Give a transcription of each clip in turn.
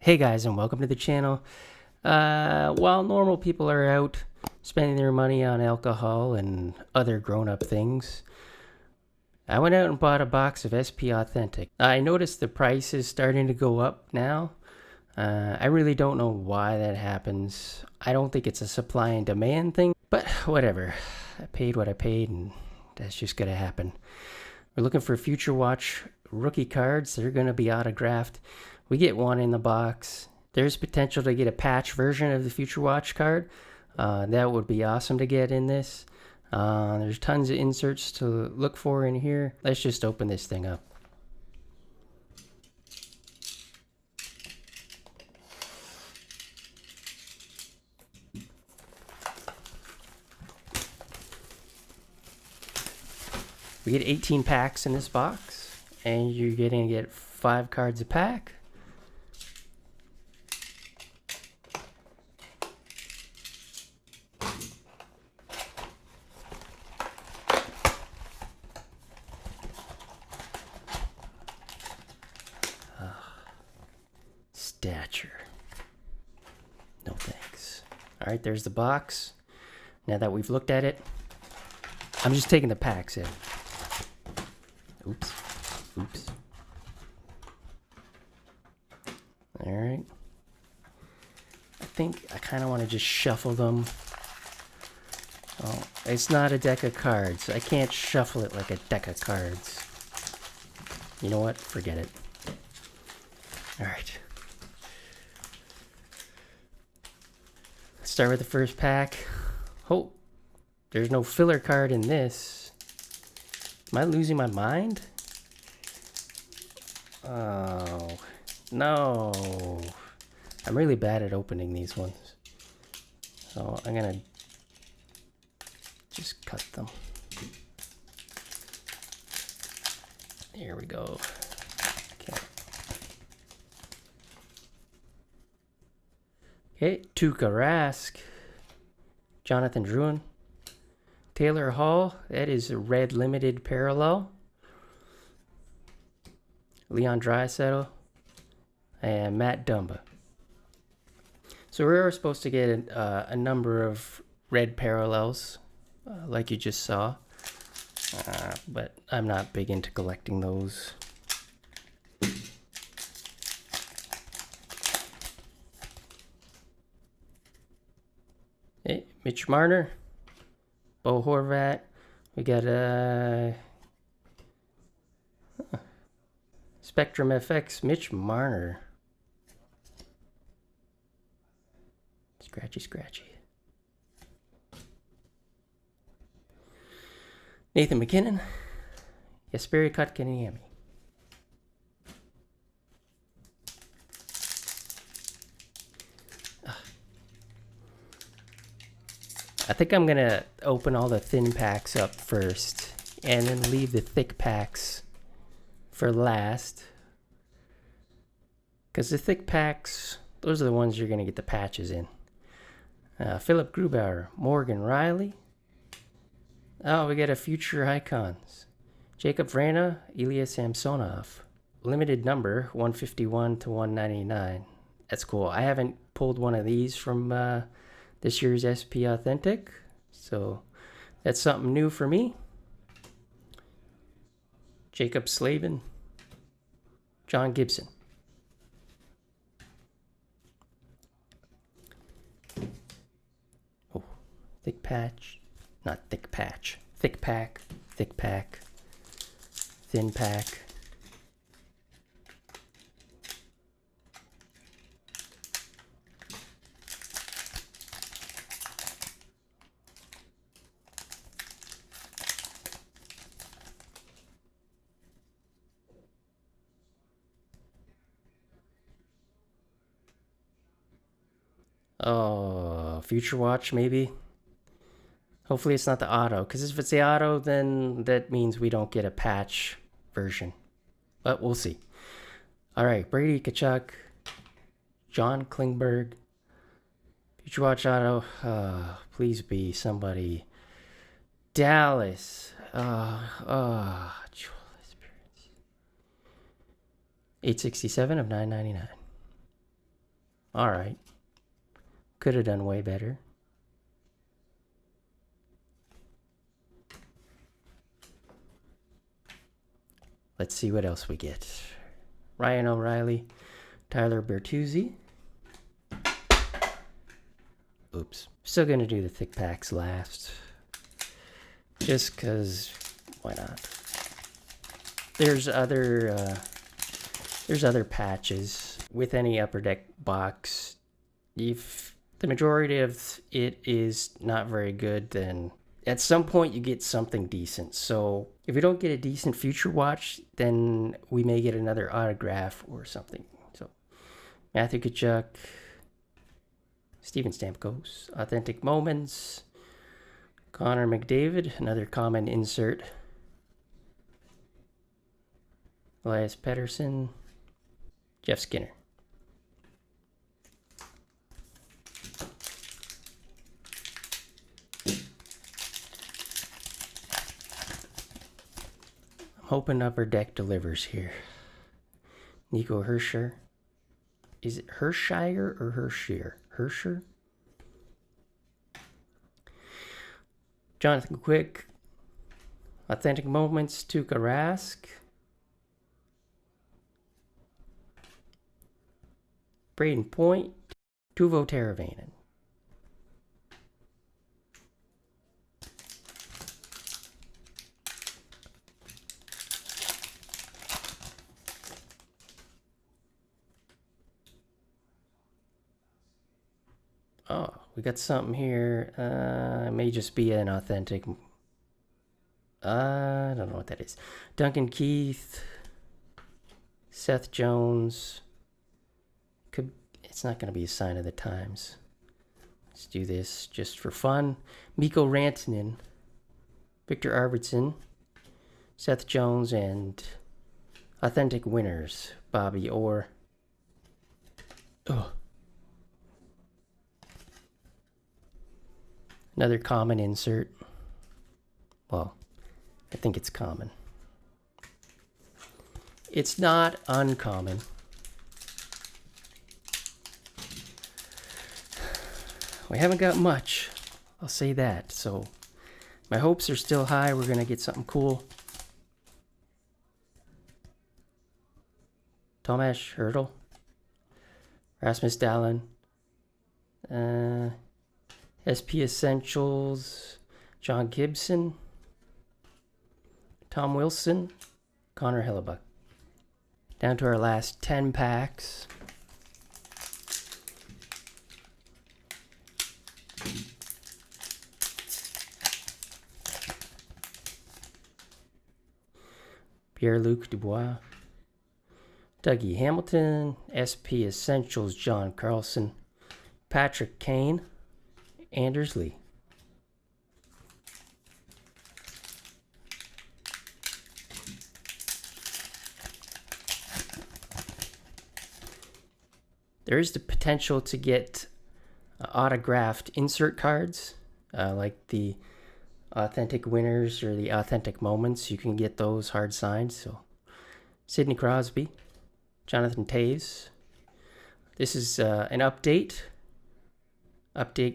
Hey guys, and welcome to the channel. While normal people are out spending their money on alcohol and other grown-up things, I went out and bought a box of SP Authentic. I noticed the price is starting to go up now. I really don't know why that happens. I don't think it's a supply and demand thing, but whatever. I paid what I paid, and that's just gonna happen. We're looking for Future Watch rookie cards. They're gonna be autographed. We get one in the box. There's potential to get a patch version of the Future Watch card. That would be awesome to get in this. There's tons of inserts to look for in here. Let's just open this thing up. We get 18 packs in this box, and you're going to get 5 cards a pack. Stature. No thanks. All right, there's the box. Now that we've looked at it, I'm just taking the packs in. Oops. All right. I think I kind of want to just shuffle them. Oh, it's not a deck of cards. I can't shuffle it like a deck of cards. You know what? Forget it. All right. Let's start with the first pack. Oh, there's no filler card in this. Am I losing my mind? Oh, no. I'm really bad at opening these ones. So I'm going to just cut them. There we go. Okay, Tuukka Rask, Jonathan Drouin, Taylor Hall, that is a red limited parallel, Leon Draisaitl, and Matt Dumba. So we were supposed to get a number of red parallels, like you just saw, but I'm not big into collecting those. Hey, Mitch Marner, Bo Horvat. We got Spectrum FX, Mitch Marner. Scratchy. Nathan McKinnon, Jesperi Kotkaniemi. I think I'm gonna open all the thin packs up first and then leave the thick packs for last, because the thick packs, those are the ones you're gonna get the patches in. Philip Grubauer, Morgan Riley. Oh, we got a future icons. Jacob Vrana, Ilya Samsonov. Limited number, 151 to 199. That's cool. I haven't pulled one of these from this year's SP Authentic, so that's something new for me. Jacob Slavin, John Gibson. Oh, thick patch, not thick patch, thick pack, thin pack. Oh, Future Watch maybe. Hopefully it's not the auto, because if it's the auto, then that means we don't get a patch version. But we'll see. All right, Brady Tkachuk, John Klingberg, Future Watch auto. Please be somebody. Dallas. 867 of 999. All right. Could have done way better. Let's see what else we get. Ryan O'Reilly, Tyler Bertuzzi. Oops. Still going to do the thick packs last. Just because, why not? There's other patches with any Upper Deck box. If the majority of it is not very good, then at some point you get something decent. So if we don't get a decent Future Watch, then we may get another autograph or something. So Matthew Tkachuk, Steven Stamkos, Authentic Moments, Connor McDavid, another common insert, Elias Pettersson, Jeff Skinner. I'm hoping Upper Deck delivers here. Nico Hersher. Is it Hershire or Hershier? Hersher? Jonathan Quick. Authentic Moments, Tuukka Rask. Braden Point, Tuvo Teravainen. Oh, we got something here. It may just be an authentic. I don't know what that is. Duncan Keith, Seth Jones. It's not going to be a sign of the times. Let's do this just for fun. Mikko Rantanen, Victor Arvidsson, Seth Jones, and authentic winners, Bobby Orr. Oh. Another common insert. Well, I think it's common. It's not uncommon. We haven't got much, I'll say that. So my hopes are still high. We're going to get something cool. Tomas Hertl, Rasmus Dahlin, SP Essentials, John Gibson, Tom Wilson, Connor Hellebuck. Down to our last 10 packs. Pierre-Luc Dubois, Dougie Hamilton, SP Essentials, John Carlson, Patrick Kane, Anders Lee. There is the potential to get autographed insert cards, like the authentic winners or the authentic moments. You can get those hard signed. So Sidney Crosby, Jonathan Toews. This is an update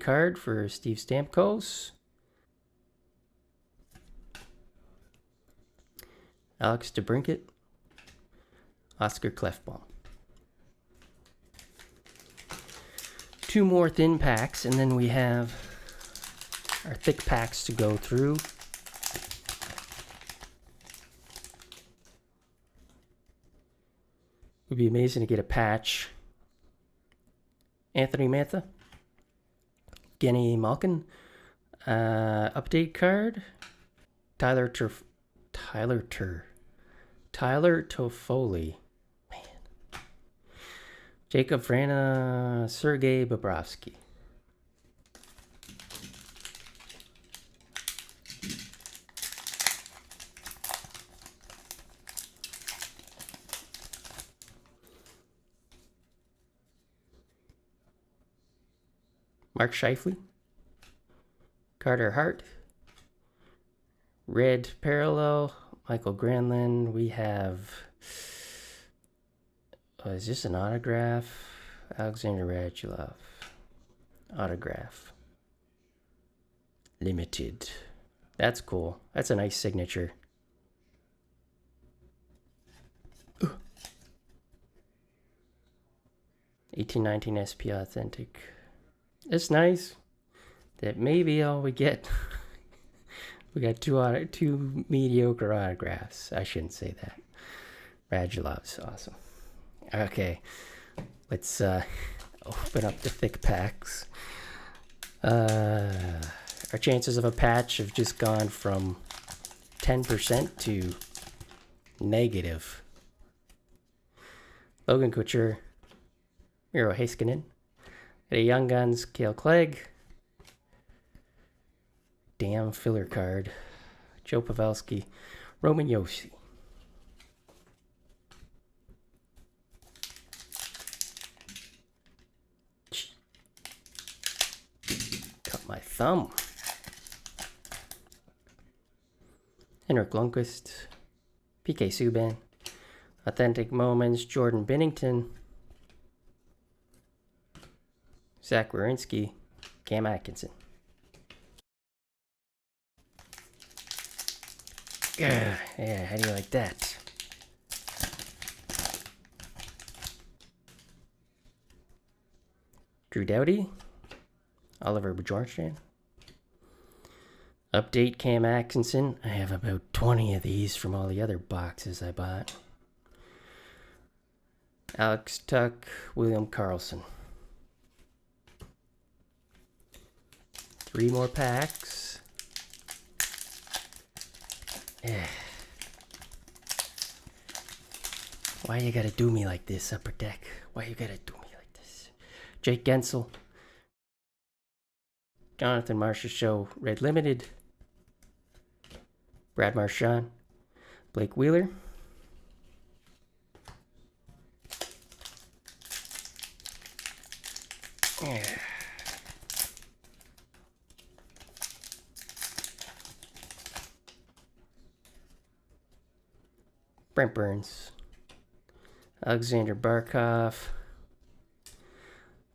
card for Steve Stamkos, Alex DeBrincat, Oscar Klefbom. 2 more thin packs, and then we have our thick packs to go through. Would be amazing to get a patch. Anthony Mantha, Genny Malkin, update card. Tyler Toffoli. Man. Jacob Vrana, Sergei Bobrovsky. Mark Scheifele, Carter Hart, Red Parallel, Michael Granlund. We have, is this an autograph? Alexander Radulov. Autograph. Limited. That's cool. That's a nice signature. 1819 SP Authentic. It's nice that maybe all we get. We got two mediocre autographs. I shouldn't say that. Radulov's awesome. Okay, let's open up the thick packs. Our chances of a patch have just gone from 10% to negative. Logan Couture, Miro Heiskanen, a Young Guns, Cale Clegg, damn filler card, Joe Pavelski, Roman Josi. Cut my thumb. Henrik Lundqvist, PK Subban, Authentic Moments, Jordan Binnington, Zach Werenski, Cam Atkinson. Yeah, how do you like that? Drew Doughty, Oliver Bjorkstrand. Update Cam Atkinson. I have about 20 of these from all the other boxes I bought. Alex Tuck, William Karlsson. 3 more packs. Why you gotta do me like this, Upper Deck? Why you gotta do me like this? Jake Gensel. Jonathan Marchessault, Red Limited. Brad Marchand. Blake Wheeler. Brent Burns. Alexander Barkov.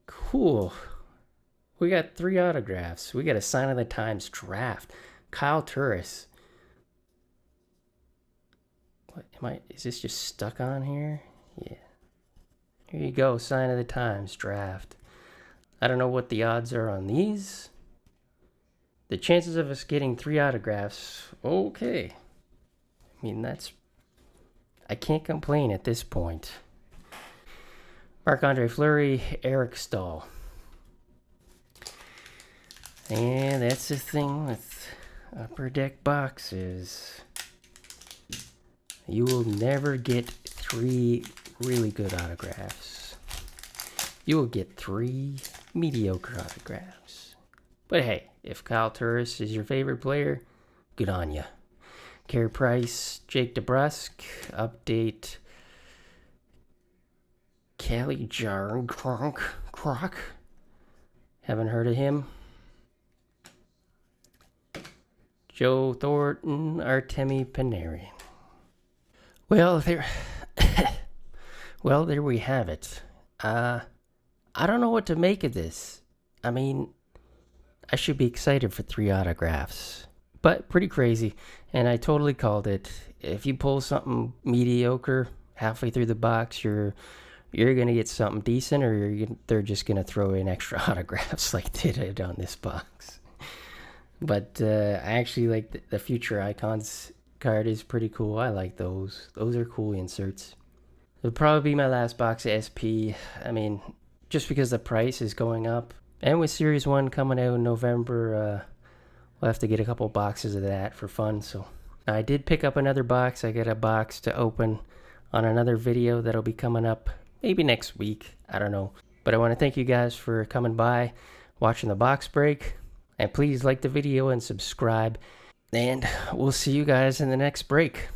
Cool. We got 3 autographs. We got a Sign of the Times draft. Kyle Turris. What is this just stuck on here? Yeah. Here you go, Sign of the Times draft. I don't know what the odds are on these. The chances of us getting 3 autographs, okay. I mean, I can't complain at this point. Marc-Andre Fleury, Eric Stahl. And that's the thing with Upper Deck boxes. You will never get 3 really good autographs. You will get 3 mediocre autographs. But hey, if Kyle Turris is your favorite player, good on ya. Carey Price, Jake DeBrusk, update Callie Jarn Croc. Haven't heard of him. Joe Thornton, Artemi Panarin. Well, there we have it. I don't know what to make of this. I mean, I should be excited for 3 autographs. But pretty crazy, and I totally called it. If you pull something mediocre halfway through the box, you're gonna get something decent, or they're just gonna throw in extra autographs like they did on this box. But I actually like the Future Icons card is pretty cool. I like those. Those are cool inserts. It'll probably be my last box of SP. I mean, just because the price is going up, and with Series 1 coming out in November, we'll have to get a couple boxes of that for fun. So I did pick up another box. I got a box to open on another video that'll be coming up maybe next week. I don't know. But I want to thank you guys for coming by, watching the box break. And please like the video and subscribe. And we'll see you guys in the next break.